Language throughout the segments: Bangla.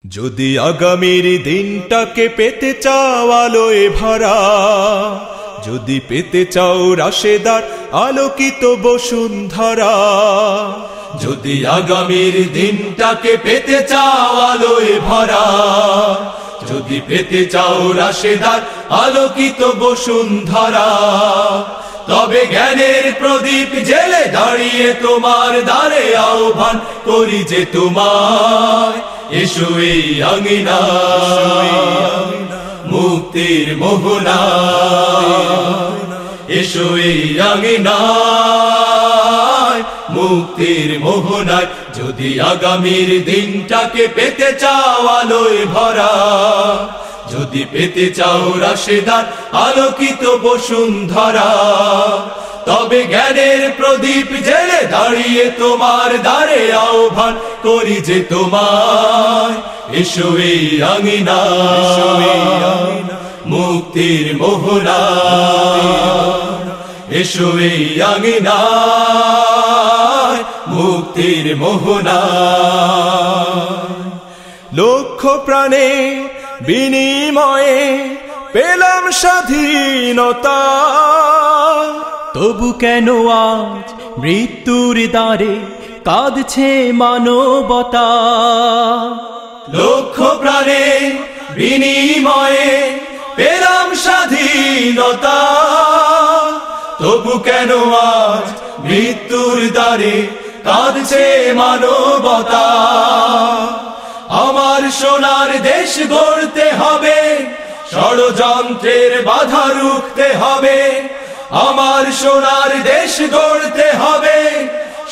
যদি আগামীর দিনটাকে পেতে চাও আলোয় ভরা, যদি পেতে চাও রাশেদার আলোকিত বসুন্ধরা, যদি আগামীর দিনটাকে পেতে চাও আলোয় ভরা, যদি পেতে চাও রাশেদার আলোকিত বসুন্ধরা, তবে জ্ঞানের প্রদীপ জেলে দাঁড়িয়ে তোমার দ্বারে আহ্বান করি যে তোমায়, এসো এই আঙিনায় মুক্তির মোহনায়, এসো এই আঙিনায় মুক্তির মোহনায়। যদি আগামীর দিনটাকে পেতে চাও আলোয় ভরা, যদি পেতে চাও রাশেদার আলোকিত বসুন্ধরা, তবে জ্ঞানের প্রদীপ জেলে দাঁড়িয়ে তোমার দ্বারে আহ্বান করি যে তোমায়, এসো এই আঙিনায় মুক্তির মোহনায়, এসো এই আঙিনায় মুক্তির মোহনায়। লক্ষ প্রাণে বিনিময়ে পেলাম স্বাধীনতা, তবু কেন আজ মৃত্যুর দ্বারে কাঁদছে মানবতা? লক্ষ প্রাণে বিনিময়ে পেলাম স্বাধীনতা, তবু কেন আজ মৃত্যুর দ্বারে কাঁদছে মানবতা? আমার সোনার দেশ গড়তে হবে, ষড়যন্ত্রের বাধা রুখতে হবে। আমার সোনার দেশ গড়তে হবে,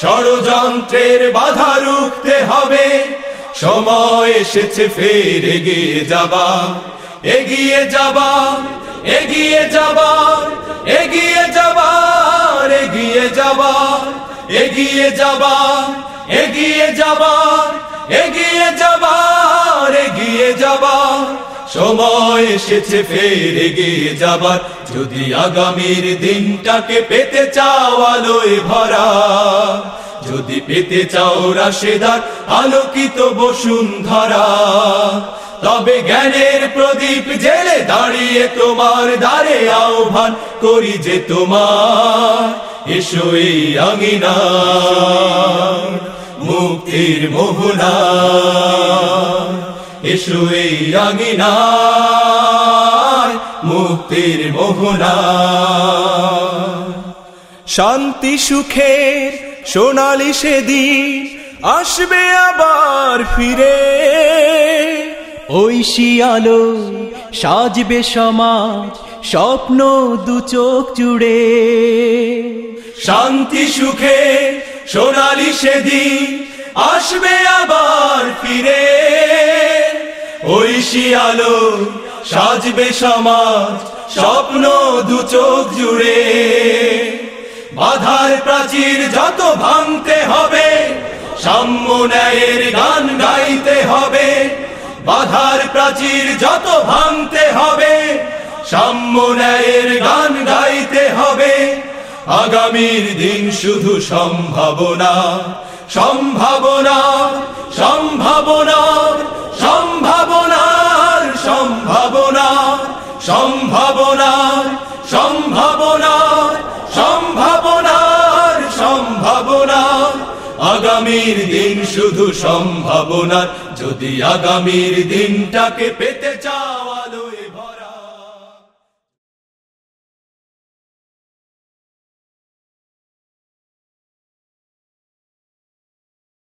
ষড়যন্ত্রের বাধা রুখতে হবে। সময় এসেছে ফের এগিয়ে যাবার, এগিয়ে যাবার, এগিয়ে যাবার, এগিয়ে যাবার, এগিয়ে যাবার, এগিয়ে যাবার, এগিয়ে যাবার, এগিয়ে যাবার, এগিয়ে যাবার। সময় এসেছে ফের এগিয়ে যাবার। যদি আগামীর দিনটাকে পেতে চাও আলোয় ভরা, যদি পেতে চাও রাশেদার আলোকিত বসুন্ধরা, তবে জ্ঞানের প্রদীপ জেলে দাঁড়িয়ে তোমার দ্বারে আহ্বান করি যে তোমার, এসো এই আঙিনায় মুক্তির মোহনায়, এসো এই আঙিনায় মুক্তির মোহনায়। শান্তি সুখের সোনালি সেদিন আসবে আবার ফিরে, ঐশী আলো সাজবে সমাজ স্বপ্ন দু চোখ জুড়ে। শান্তি সুখে সোনালি সেদিন আসবে আবার ফিরে, ঐশী আলো সাজবে সমাজ স্বপ্ন দু চোখ জুড়ে। বাধার প্রাচীর যত ভাঙতে হবে, সাম্য ন্যায়ের গান গাইতে হবে। বাধার প্রাচীর যত ভাঙতে হবে, সাম্য ন্যায়ের গান গাইতে হবে। আগামীর দিন শুধু সম্ভাবনা, সম্ভাবনা, সম্ভাবনা, সম্ভাবনার, সম্ভাবনার, সম্ভাবনার, সম্ভাবনার, সম্ভাবনার, সম্ভাবনার। আগামীর দিন শুধু সম্ভাবনার। যদি আগামীর দিনটাকে পেতে চাও